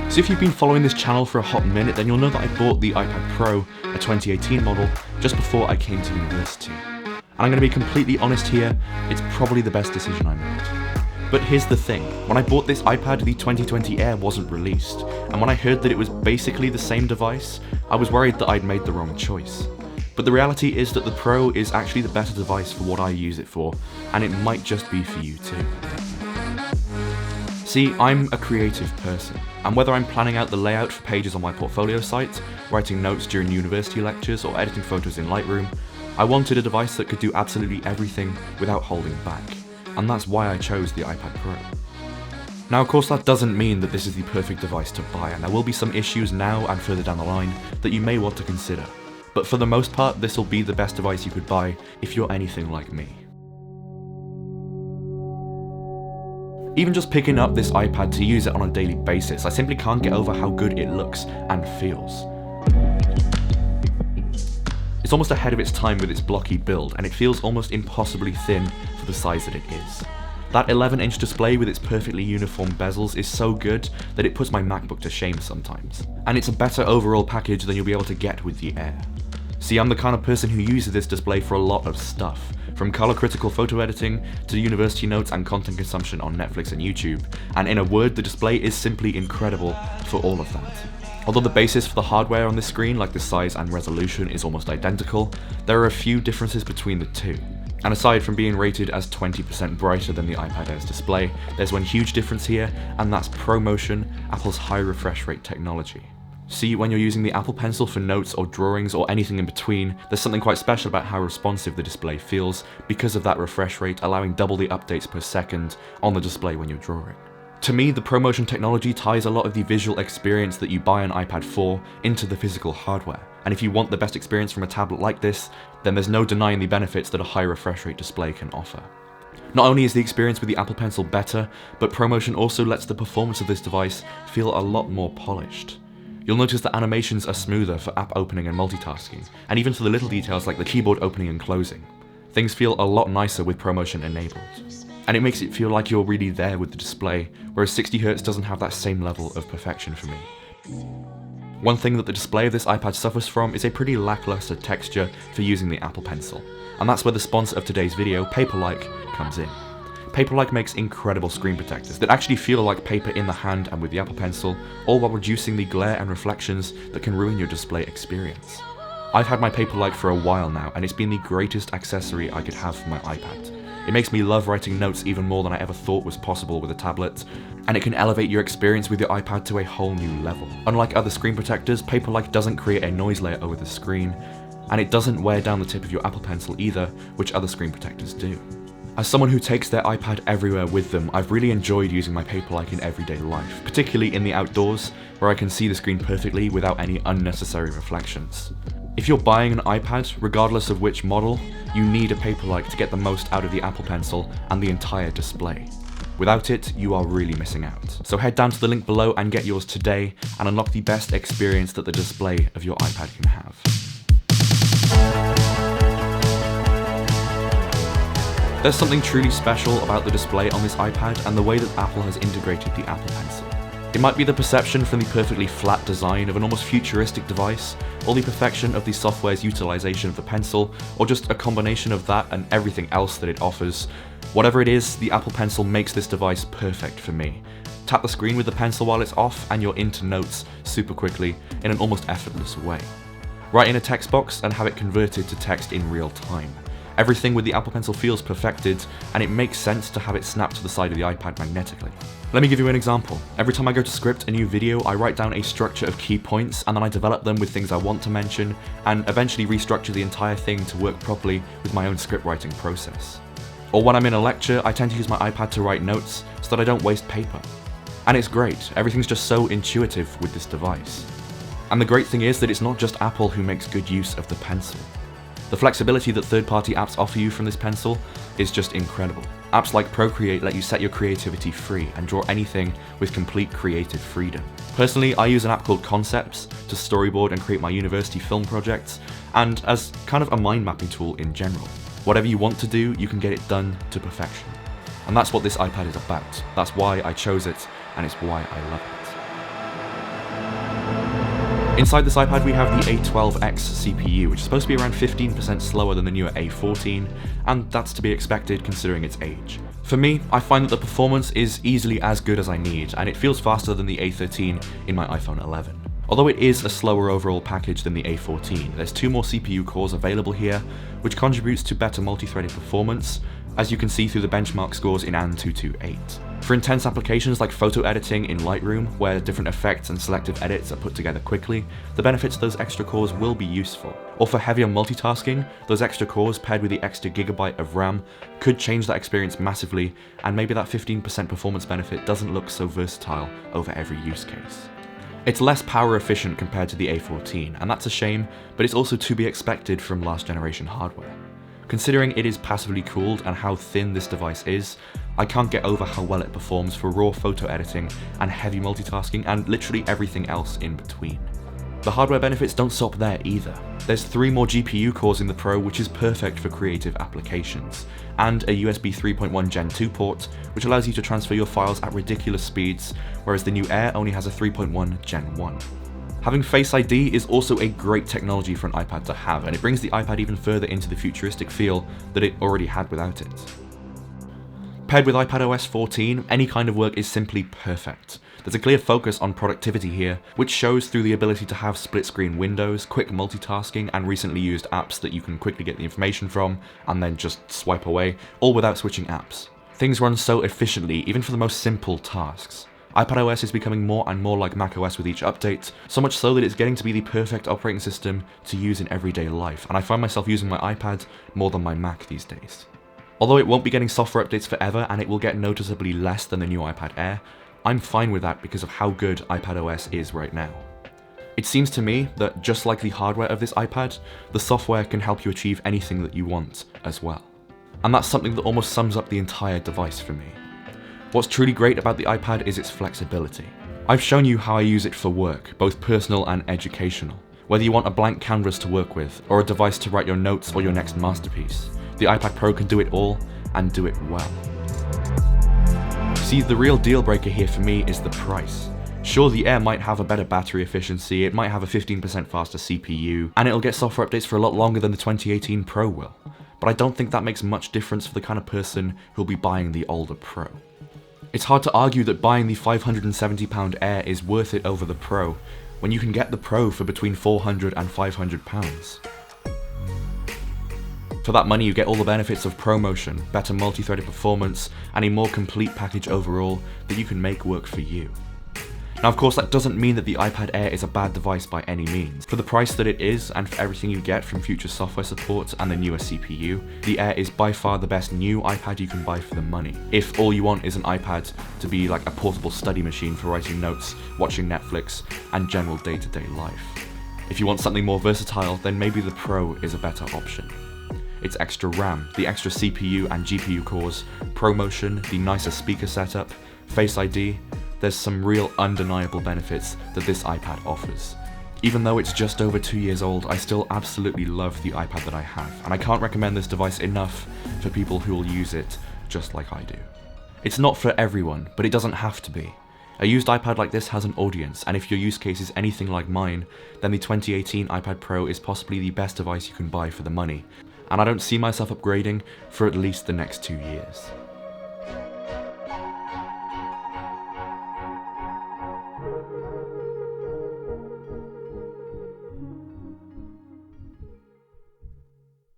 So if you've been following this channel for a hot minute, then you'll know that I bought the iPad Pro, a 2018 model, just before I came to university. And I'm going to be completely honest here, it's probably the best decision I made. But here's the thing, when I bought this iPad, the 2020 Air wasn't released, and when I heard that it was basically the same device, I was worried that I'd made the wrong choice. But the reality is that the Pro is actually the better device for what I use it for, and it might just be for you too. See, I'm a creative person, and whether I'm planning out the layout for pages on my portfolio site, writing notes during university lectures, or editing photos in Lightroom, I wanted a device that could do absolutely everything without holding back, and that's why I chose the iPad Pro. Now of course that doesn't mean that this is the perfect device to buy, and there will be some issues now and further down the line that you may want to consider, but for the most part this will be the best device you could buy if you're anything like me. Even just picking up this iPad to use it on a daily basis, I simply can't get over how good it looks and feels. It's almost ahead of its time with its blocky build, and it feels almost impossibly thin for the size that it is. That 11-inch display with its perfectly uniform bezels is so good that it puts my MacBook to shame sometimes. And it's a better overall package than you'll be able to get with the Air. See, I'm the kind of person who uses this display for a lot of stuff, from color critical photo editing to university notes and content consumption on Netflix and YouTube, and in a word, the display is simply incredible for all of that. Although the basis for the hardware on this screen, like the size and resolution, is almost identical, there are a few differences between the two. And aside from being rated as 20% brighter than the iPad Air's display, there's one huge difference here, and that's ProMotion, Apple's high refresh rate technology. See, when you're using the Apple Pencil for notes or drawings or anything in between, there's something quite special about how responsive the display feels because of that refresh rate, allowing double the updates per second on the display when you're drawing. To me, the ProMotion technology ties a lot of the visual experience that you buy an iPad for into the physical hardware, and if you want the best experience from a tablet like this, then there's no denying the benefits that a high refresh rate display can offer. Not only is the experience with the Apple Pencil better, but ProMotion also lets the performance of this device feel a lot more polished. You'll notice that animations are smoother for app opening and multitasking, and even for the little details like the keyboard opening and closing. Things feel a lot nicer with ProMotion enabled. And it makes it feel like you're really there with the display, whereas 60Hz doesn't have that same level of perfection for me. One thing that the display of this iPad suffers from is a pretty lackluster texture for using the Apple Pencil, and that's where the sponsor of today's video, Paperlike, comes in. Paperlike makes incredible screen protectors that actually feel like paper in the hand and with the Apple Pencil, all while reducing the glare and reflections that can ruin your display experience. I've had my Paperlike for a while now, and it's been the greatest accessory I could have for my iPad. It makes me love writing notes even more than I ever thought was possible with a tablet, and it can elevate your experience with your iPad to a whole new level. Unlike other screen protectors, Paperlike doesn't create a noise layer over the screen, and it doesn't wear down the tip of your Apple Pencil either, which other screen protectors do. As someone who takes their iPad everywhere with them, I've really enjoyed using my Paperlike in everyday life, particularly in the outdoors, where I can see the screen perfectly without any unnecessary reflections. If you're buying an iPad, regardless of which model, you need a Paperlike to get the most out of the Apple Pencil and the entire display. Without it, you are really missing out. So head down to the link below and get yours today, and unlock the best experience that the display of your iPad can have. There's something truly special about the display on this iPad and the way that Apple has integrated the Apple Pencil. It might be the perception from the perfectly flat design of an almost futuristic device, or the perfection of the software's utilization of the pencil, or just a combination of that and everything else that it offers. Whatever it is, the Apple Pencil makes this device perfect for me. Tap the screen with the pencil while it's off and you're into notes super quickly in an almost effortless way. Write in a text box and have it converted to text in real time. Everything with the Apple Pencil feels perfected, and it makes sense to have it snapped to the side of the iPad magnetically. Let me give you an example. Every time I go to script a new video, I write down a structure of key points, and then I develop them with things I want to mention, and eventually restructure the entire thing to work properly with my own script writing process. Or when I'm in a lecture, I tend to use my iPad to write notes so that I don't waste paper. And it's great, everything's just so intuitive with this device. And the great thing is that it's not just Apple who makes good use of the pencil. The flexibility that third-party apps offer you from this pencil is just incredible. Apps like Procreate let you set your creativity free and draw anything with complete creative freedom. Personally, I use an app called Concepts to storyboard and create my university film projects, and as kind of a mind mapping tool in general. Whatever you want to do, you can get it done to perfection. And that's what this iPad is about. That's why I chose it, and it's why I love it. Inside this iPad we have the A12X CPU, which is supposed to be around 15% slower than the newer A14, and that's to be expected considering its age. For me, I find that the performance is easily as good as I need, and it feels faster than the A13 in my iPhone 11. Although it is a slower overall package than the A14, there's 2 more CPU cores available here, which contributes to better multi-threaded performance, as you can see through the benchmark scores in AN 228. For intense applications like photo editing in Lightroom, where different effects and selective edits are put together quickly, the benefits of those extra cores will be useful. Or for heavier multitasking, those extra cores paired with the extra gigabyte of RAM could change that experience massively, and maybe that 15% performance benefit doesn't look so versatile over every use case. It's less power efficient compared to the A14, and that's a shame, but it's also to be expected from last generation hardware. Considering it is passively cooled and how thin this device is, I can't get over how well it performs for raw photo editing and heavy multitasking and literally everything else in between. The hardware benefits don't stop there either. There's 3 more GPU cores in the Pro, which is perfect for creative applications, and a USB 3.1 Gen 2 port, which allows you to transfer your files at ridiculous speeds, whereas the new Air only has a 3.1 Gen 1. Having Face ID is also a great technology for an iPad to have, and it brings the iPad even further into the futuristic feel that it already had without it. Paired with iPadOS 14, any kind of work is simply perfect. There's a clear focus on productivity here, which shows through the ability to have split-screen windows, quick multitasking, and recently used apps that you can quickly get the information from, and then just swipe away, all without switching apps. Things run so efficiently, even for the most simple tasks. iPadOS is becoming more and more like macOS with each update, so much so that it's getting to be the perfect operating system to use in everyday life, and I find myself using my iPad more than my Mac these days. Although it won't be getting software updates forever, and it will get noticeably less than the new iPad Air, I'm fine with that because of how good iPadOS is right now. It seems to me that just like the hardware of this iPad, the software can help you achieve anything that you want as well. And that's something that almost sums up the entire device for me. What's truly great about the iPad is its flexibility. I've shown you how I use it for work, both personal and educational. Whether you want a blank canvas to work with, or a device to write your notes or your next masterpiece, the iPad Pro can do it all, and do it well. See, the real deal breaker here for me is the price. Sure, the Air might have a better battery efficiency, it might have a 15% faster CPU, and it'll get software updates for a lot longer than the 2018 Pro will. But I don't think that makes much difference for the kind of person who'll be buying the older Pro. It's hard to argue that buying the £570 Air is worth it over the Pro, when you can get the Pro for between £400 and £500. For that money you get all the benefits of ProMotion, better multi-threaded performance, and a more complete package overall that you can make work for you. Now of course that doesn't mean that the iPad Air is a bad device by any means. For the price that it is, and for everything you get from future software support and the newer CPU, the Air is by far the best new iPad you can buy for the money. If all you want is an iPad to be like a portable study machine for writing notes, watching Netflix, and general day-to-day life. If you want something more versatile, then maybe the Pro is a better option. Its extra RAM, the extra CPU and GPU cores, ProMotion, the nicer speaker setup, Face ID, there's some real undeniable benefits that this iPad offers. Even though it's just over 2 years old, I still absolutely love the iPad that I have, and I can't recommend this device enough for people who will use it just like I do. It's not for everyone, but it doesn't have to be. A used iPad like this has an audience, and if your use case is anything like mine, then the 2018 iPad Pro is possibly the best device you can buy for the money, and I don't see myself upgrading for at least the next 2 years.